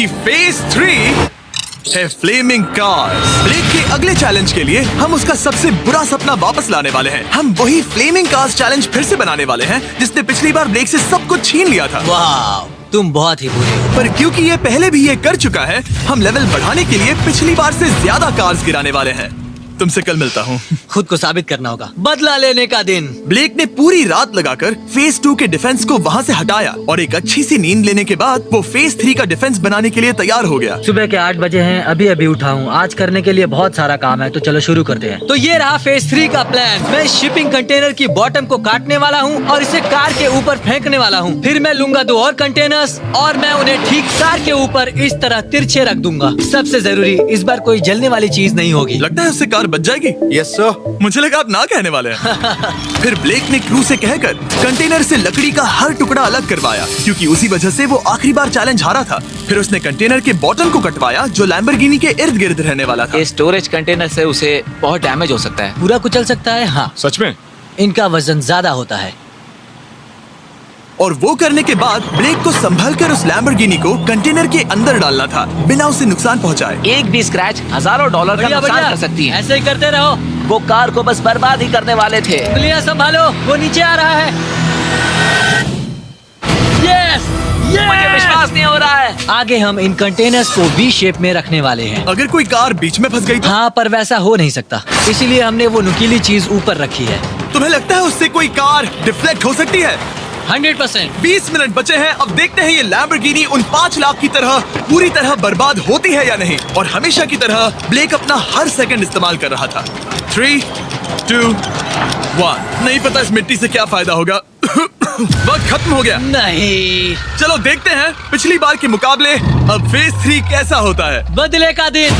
क्योंकि फेज 3 है Fleming cars. Black के अगले चैलेंज के लिए हम उसका सबसे बुरा सपना वापस लाने वाले हैं। हम वही फ्लेमिंग कार्स चैलेंज फिर से बनाने वाले हैं जिसने पिछली बार ब्लेक से सब कुछ छीन लिया था। वाह, तुम बहुत ही बुरे हो। पर क्योंकि ये पहले भी ये कर चुका है, हम लेवल बढ़ाने के लिए पिछली बार से ज्यादा कार्स गिराने वाले हैं। तुमसे कल मिलता हूँ। खुद को साबित करना होगा। बदला लेने का दिन। ब्लेक ने पूरी रात लगाकर फेज 2 के डिफेंस को वहाँ से हटाया और एक अच्छी सी नींद लेने के बाद वो फेज 3 का डिफेंस बनाने के लिए तैयार हो गया। सुबह के 8 बजे हैं, अभी अभी उठा हूँ। आज करने के लिए बहुत सारा काम है, तो चलो शुरू करते हैं। तो ये रहा फेज 3 का प्लान। मैं शिपिंग कंटेनर की बॉटम को काटने वाला हूँ और इसे कार के ऊपर फेंकने वाला हूँ। फिर मैं लूंगा 2 और कंटेनर्स और मैं उन्हें ठीक कार के ऊपर इस तरह तिरछे रख दूंगा। सबसे जरूरी, इस बार कोई जलने वाली चीज नहीं होगी। लगता है उससे कार बच जाएगी। Yes sir. मुझे लगा आप ना कहने वाले हैं। फिर ब्लेक ने क्रू से कहकर कंटेनर से लकड़ी का हर टुकड़ा अलग करवाया क्योंकि उसी वजह से वो आखिरी बार चैलेंज हारा था। फिर उसने कंटेनर के बॉटम को कटवाया जो लैम्बोर्गिनी के इर्द गिर्द रहने वाला था। ये स्टोरेज कंटेनर से उसे बहुत डैमेज हो सकता है। पूरा कुचल सकता है। हाँ, सच में? इनका वजन ज्यादा होता है। और वो करने के बाद ब्लेक को संभलकर उस लैम्बोर्गिनी को कंटेनर के अंदर डालना था बिना उसे नुकसान पहुंचाए। एक भी स्क्रैच हजारों डॉलर का नुकसान कर सकती है। ऐसे ही करते रहो। वो कार को बस बर्बाद ही करने वाले थे। उंगलियां संभालो, वो नीचे आ रहा है। यस, मुझे विश्वास नहीं हो रहा है। आगे हम इन कंटेनर्स को वी शेप में रखने वाले हैं। अगर कोई कार बीच में फंस गई तो? हाँ, पर वैसा हो नहीं सकता, इसीलिए हमने वो नुकीली चीज ऊपर रखी है। तुम्हें लगता है उससे कोई कार डिफ्लेक्ट हो सकती है? 100%। 20 मिनट बचे हैं। अब देखते हैं ये लैम्बोर्गिनी उन 5 लाख की तरह पूरी तरह बर्बाद होती है या नहीं। और हमेशा की तरह ब्लेक अपना हर सेकंड इस्तेमाल कर रहा था। 3, 2, 1। नहीं पता इस मिट्टी से क्या फायदा होगा। वक्त खत्म हो गया। नहीं, चलो देखते हैं पिछली बार के मुकाबले अब फेज 3 कैसा होता है। बदले का दिन।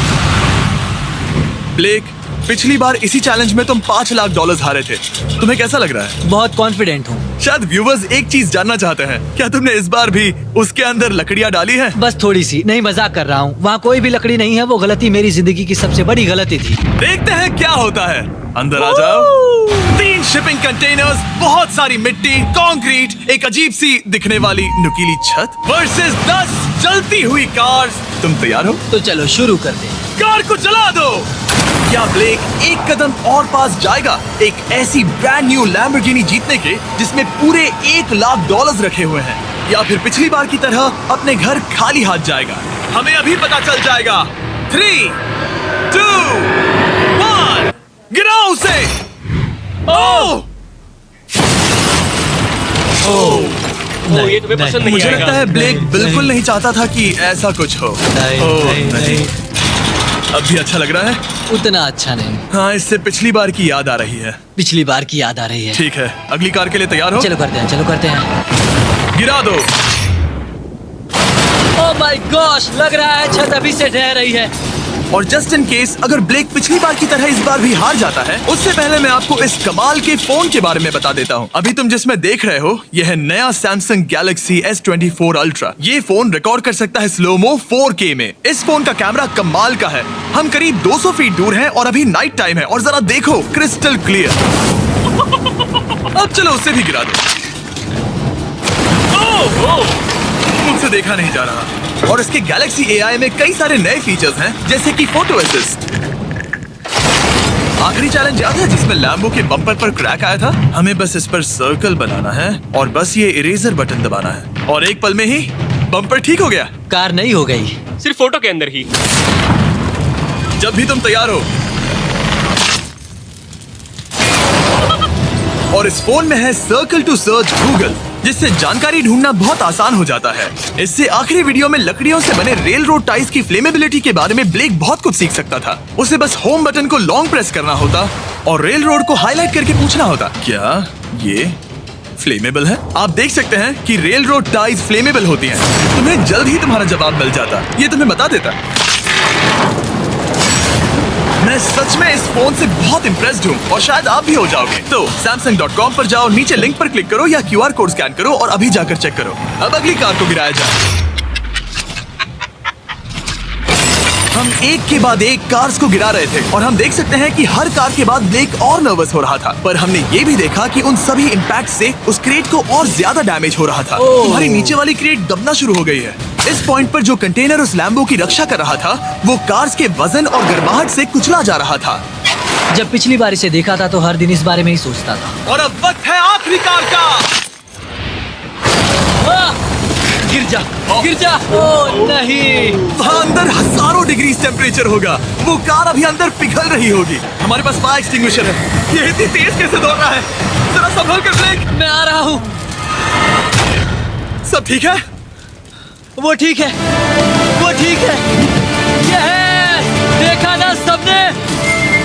ब्लेक, पिछली बार इसी चैलेंज में तुम $5 लाख हारे थे। तुम्हें कैसा लग रहा है? बहुत कॉन्फिडेंट हूँ। शायद व्यूवर्स एक चीज जानना चाहते हैं, क्या तुमने इस बार भी उसके अंदर लकड़ियाँ डाली हैं? बस थोड़ी सी, नहीं मजाक कर रहा हूँ। वहाँ कोई भी लकड़ी नहीं है। वो गलती मेरी जिंदगी की सबसे बड़ी गलती थी। देखते हैं क्या होता है। अंदर आ जाओ। 3 शिपिंग कंटेनर्स, बहुत सारी मिट्टी, कंक्रीट, एक अजीब सी दिखने वाली नुकीली छत वर्सेस 10 जलती हुई कार्स। तुम तैयार हो? तो चलो शुरू कर दे। कार को जला दो। क्या ब्लेक एक कदम और पास जाएगा एक ऐसी ब्रांड न्यू लैम्बोर्गिनी जीतने के जिसमें पूरे $1 लाख रखे हुए हैं, या फिर पिछली बार की तरह अपने घर खाली हाथ जाएगा? हमें अभी पता चल जाएगा। 3, 2, 1, गिराओ उसे। ओह ये तुम्हें पसंद नहीं मुझे आएगा। लगता है ब्लेक बिल्कुल नहीं चाहता था कि ऐसा कुछ हो। नहीं। अब भी अच्छा लग रहा है? उतना अच्छा नहीं। हाँ, इससे पिछली बार की याद आ रही है। पिछली बार की याद आ रही है। ठीक है, अगली कार के लिए तैयार हो? चलो करते हैं। गिरा दो। ओह माय गॉश, लग रहा है छत अभी से ढह रही है। और जस्ट इन केस अगर ब्लेक पिछली बार की तरह इस बार भी हार जाता है, उससे पहले मैं आपको इस कमाल के फोन के बारे में बता देता हूँ। अभी तुम जिसमें देख रहे हो, यह है नया सैमसंग गैलेक्सी S24 अल्ट्रा। ये फोन रिकॉर्ड कर सकता है स्लोमो 4K में। इस फोन का कैमरा कमाल का है। हम करीब 200 फीट दूर हैं और अभी नाइट टाइम है और जरा देखो, क्रिस्टल क्लियर। अब चलो उसे भी गिरा दो। मुझसे देखा नहीं जा रहा। और इसके गैलेक्सी AI में कई सारे नए फीचर्स हैं, जैसे कि फोटो असिस्ट। आखिरी चैलेंज याद है जिसमें लैम्बो के बम्पर पर क्रैक आया था? हमें बस इस पर सर्कल बनाना है और बस ये इरेजर बटन दबाना है और एक पल में ही बम्पर ठीक हो गया। कार नहीं हो गई, सिर्फ फोटो के अंदर ही। जब भी तुम तैयार हो। और इस फोन में है सर्कल टू सर्च गूगल, जिससे जानकारी ढूंढना बहुत आसान हो जाता है। इससे आखिरी वीडियो में लकड़ियों से बने रेल रोड टाइज की फ्लेमेबिलिटी के बारे में ब्लेक बहुत कुछ सीख सकता था। उसे बस होम बटन को लॉन्ग प्रेस करना होता और रेल रोड को हाईलाइट करके पूछना होता, क्या ये फ्लेमेबल है? आप देख सकते हैं कि रेल रोड टाइज फ्लेमेबल होती हैं। तुम्हें जल्द ही तुम्हारा जवाब मिल जाता। ये तुम्हें बता देता। मैं सच में इस फोन से बहुत इम्प्रेस्ड हूँ और शायद आप भी हो जाओगे। तो Samsung.com पर जाओ, नीचे लिंक पर क्लिक करो या QR कोड स्कैन करो और अभी जाकर चेक करो। अब अगली कार को गिराया जाए। हम एक के बाद एक कार्स को गिरा रहे थे और हम देख सकते हैं कि हर कार के बाद ब्लेक और नर्वस हो रहा था। पर हमने ये भी देखा कि उन सभी इम्पैक्ट से उस क्रेट को और ज्यादा डैमेज हो रहा था। तुम्हारी नीचे वाली क्रेट दबना शुरू हो गई है। इस पॉइंट पर जो कंटेनर उस लैम्बो की रक्षा कर रहा था वो कार्स के वजन और गर्माहट से कुचला जा रहा था। जब पिछली बार इसे देखा था तो हर दिन इस बारे में ही सोचता था। और अब वक्त है आखिरी कार का। गिर जा, गिर जा। ओ नहीं। वहाँ अंदर हजारों डिग्री टेम्परेचर होगा। वो कार अभी अंदर पिघल रही होगी। हमारे पास फायर एक्सटिंग्विशर है। ये इतनी तेज कैसे दौड़ रहा है? जरा संभल कर ब्रेक। मैं आ रहा हूँ। सब ठीक है? वो ठीक है, वो ठीक है। ये है, देखा ना सबने।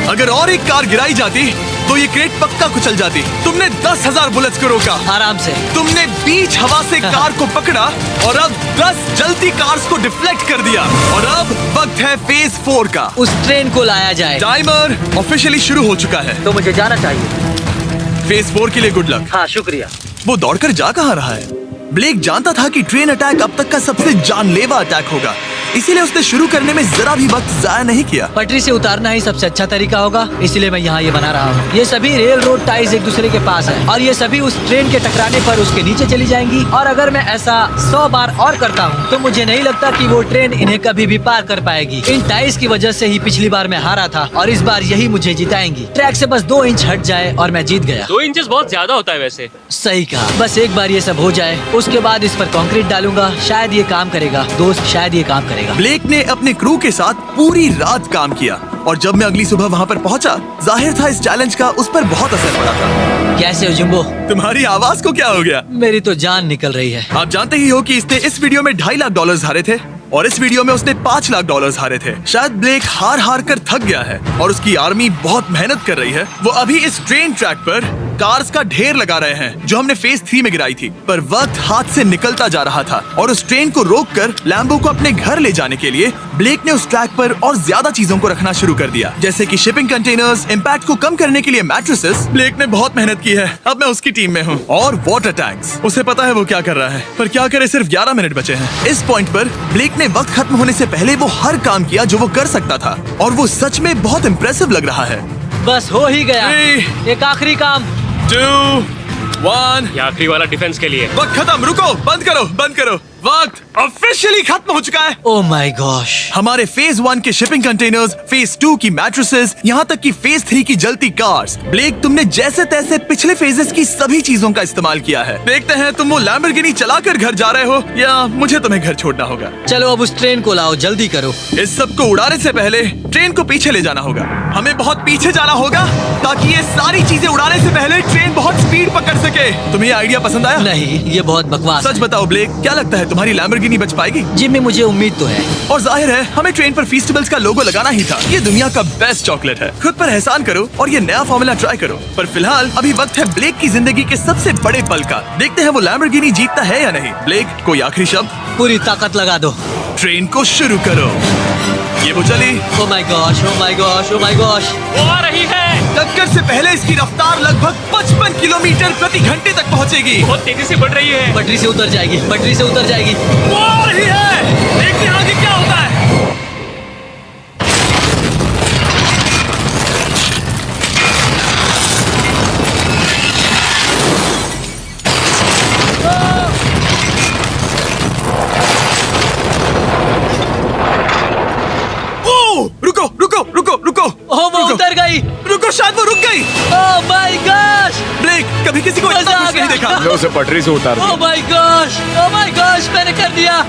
अगर और एक कार गिराई जाती तो ये क्रेट पक्का कुचल जाती। तुमने 10,000 बुलेट्स को रोका। आराम से। तुमने बीच हवा से कार को पकड़ा और अब 10 जलती कार्स को डिफ्लेक्ट कर दिया। और अब वक्त है फेज 4 का। उस ट्रेन को लाया जाए। टाइमर ऑफिशियली शुरू हो चुका है। तो मुझे जाना चाहिए। फेज 4 के लिए गुड लक। हाँ शुक्रिया। वो दौड़कर जा कहाँ रहा है? ब्लेक जानता था कि ट्रेन अटैक अब तक का सबसे जानलेवा अटैक होगा, इसीलिए उसने शुरू करने में जरा भी वक्त जाया नहीं किया। पटरी से उतारना ही सबसे अच्छा तरीका होगा, इसीलिए मैं यहाँ ये बना रहा हूँ। ये सभी रेल रोड टाइज एक दूसरे के पास है और ये सभी उस ट्रेन के टकराने पर उसके नीचे चली जाएंगी। और अगर मैं ऐसा 100 बार और करता हूँ तो मुझे नहीं लगता कि वो ट्रेन इन्हें कभी भी पार कर पाएगी। इन टाइज की वजह से ही पिछली बार मैं हारा था और इस बार यही मुझे जिताएंगी। ट्रैक से बस 2 इंच हट जाए और मैं जीत गया। 2 इंचेस बहुत ज्यादा होता है वैसे। सही कहा। बस एक बार ये सब हो जाए उसके बाद इस पर कंक्रीट डालूंगा। शायद ये काम करेगा दोस्त, शायद ये काम करेगा। ब्लेक ने अपने क्रू के साथ पूरी रात काम किया और जब मैं अगली सुबह वहाँ पर पहुँचा, जाहिर था इस चैलेंज का उस पर बहुत असर पड़ा था। कैसे हो जिम्बो? तुम्हारी आवाज को क्या हो गया? मेरी तो जान निकल रही है। आप जानते ही हो कि इसने इस वीडियो में $2.5 लाख हारे थे और इस वीडियो में उसने $5 लाख हारे थे। शायद ब्लेक हार कर थक गया है और उसकी आर्मी बहुत मेहनत कर रही है। वो अभी इस ट्रेन ट्रैक पर कार्स का ढेर लगा रहे हैं जो हमने फेज 3 में गिराई थी, पर वक्त हाथ से निकलता जा रहा था और उस ट्रेन को रोककर लैम्बो को अपने घर ले जाने के लिए ब्लेक ने उस ट्रैक पर और ज्यादा चीजों को रखना शुरू कर दिया, जैसे कि शिपिंग कंटेनर्स, इम्पैक्ट को कम करने के लिए मैट्रेसेस। ब्लेक ने बहुत मेहनत की है, अब मैं उसकी टीम में हूँ। और वाटर टैंक्स। उसे पता है वो क्या कर रहा है, पर क्या करे, सिर्फ 11 मिनट बचे हैं। इस पॉइंट पर ब्लेक ने वक्त खत्म होने से पहले वो हर काम किया जो वो कर सकता था और वो सच में बहुत इम्प्रेसिव लग रहा है। बस हो ही गया। 3, एक आखिरी काम। 2, 1। ये आखिरी वाला डिफेंस के लिए। वक्त खत्म। रुको, बंद करो, बंद करो। वक्त ऑफिशियली खत्म हो चुका है। Oh my gosh. हमारे फेज 1 के शिपिंग कंटेनर्स, फेज 2 की मैट्रेसेस, यहाँ तक कि फेज 3 की जलती कार्स। ब्लेक, तुमने जैसे तैसे पिछले फेजेस की सभी चीजों का इस्तेमाल किया है। देखते हैं तुम वो लैम्बोर्गिनी चलाकर घर जा रहे हो या मुझे तुम्हें घर छोड़ना होगा। चलो अब उस ट्रेन को लाओ, जल्दी करो। इस सब को उड़ाने से पहले ट्रेन को पीछे ले जाना होगा। हमें बहुत पीछे जाना होगा ताकि ये सारी चीजें उड़ाने से पहले ट्रेन बहुत स्पीड पकड़ सके। तुम्हें ये आइडिया पसंद आया? नहीं, ये बहुत बकवास। सच बताओ ब्लेक, क्या लगता है तुम्हारी लैम्बोर्गिनी बच पाएगी? जिम्मी, मुझे उम्मीद तो है। और जाहिर है हमें ट्रेन पर फेस्टिवल्स का लोगो लगाना ही था। ये दुनिया का बेस्ट चॉकलेट है। खुद पर एहसान करो और ये नया फॉर्मूला ट्राई करो। पर फिलहाल अभी वक्त है ब्लेक की जिंदगी के सबसे बड़े पल का। देखते हैं वो लैम्बोर्गिनी जीतता है या नहीं। ब्लेक, कोई आखिरी शब्द? पूरी ताकत लगा दो। ट्रेन को शुरू करो। ये वो चली। Oh my gosh, oh my gosh, oh my gosh. वो आ रही है। टक्कर से पहले इसकी रफ्तार लगभग 55 किलोमीटर प्रति घंटे तक पहुंचेगी। बहुत तेजी से बढ़ रही है। पटरी से उतर जाएगी, पटरी से उतर जाएगी। वो आ रही है। देखते हैं आगे क्या होता है। रुको रुको रुको रुको। ओह, वो रुको। उतर गई। रुको, शायद वो रुक गई। Oh my gosh. ब्रेक, कभी किसी को मजा इतना आ खुश नहीं गया। देखा। उसे पटरी से उतार oh my gosh, oh my gosh, मैंने कर दिया।